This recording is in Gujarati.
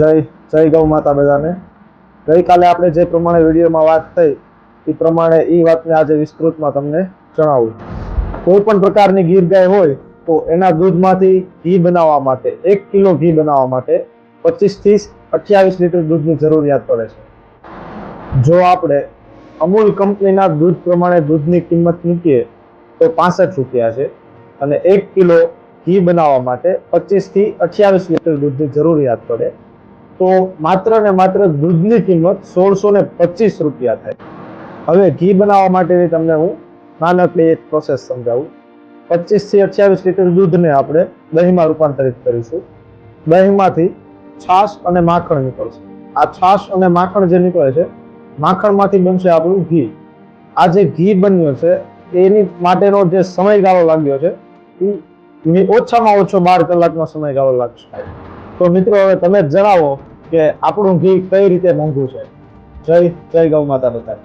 જય ગૌ માતા બધાને। ગઈકાલે આપણે જે પ્રમાણે વિડીયોમાં વાત થઈ એ પ્રમાણે એ વાતને આજે વિસ્તૃતમાં તમને જણાવું। કોઈ પણ પ્રકારની ગીર ગાય હોય તો એના દૂધમાંથી ઘી બનાવવા માટે 1 કિલો ઘી બનાવવા માટે 25 થી 28 લીટર દૂધની જરૂરિયાત પડે છે। જો આપણે અમૂલ કંપનીના દૂધ પ્રમાણે દૂધની કિંમત મૂકીએ તો 65 રૂપિયા છે અને 1 કિલો ઘી બનાવવા માટે 25 થી 28 લીટર દૂધની જરૂરિયાત પડે તો માત્ર ને માત્ર દૂધની કિંમત 1625 રૂપિયા થાય। હવે ઘી બનાવવા માટેની તમને હું નાનકડી એક પ્રોસેસ સમજાવું। 25 થી 28 લીટર દૂધને આપણે દહીંમાં રૂપાંતરિત કરીશું। દહીંમાંથી છાશ અને માખણ નીકળશે। આ છાશ અને માખણ જે નીકળે છે, માખણમાંથી બનશે આપણું ઘી। આ જે ઘી બન્યું છે એની માટેનો જે સમયગાળો લાગ્યો છે એ ઓછામાં ઓછો 12 કલાકનો સમયગાળો લાગશે। તો મિત્રો હવે તમે જ જણાવો કે આપણું ઘી કઈ રીતે મોંઘું છે। જય ગૌ માતા બધાને।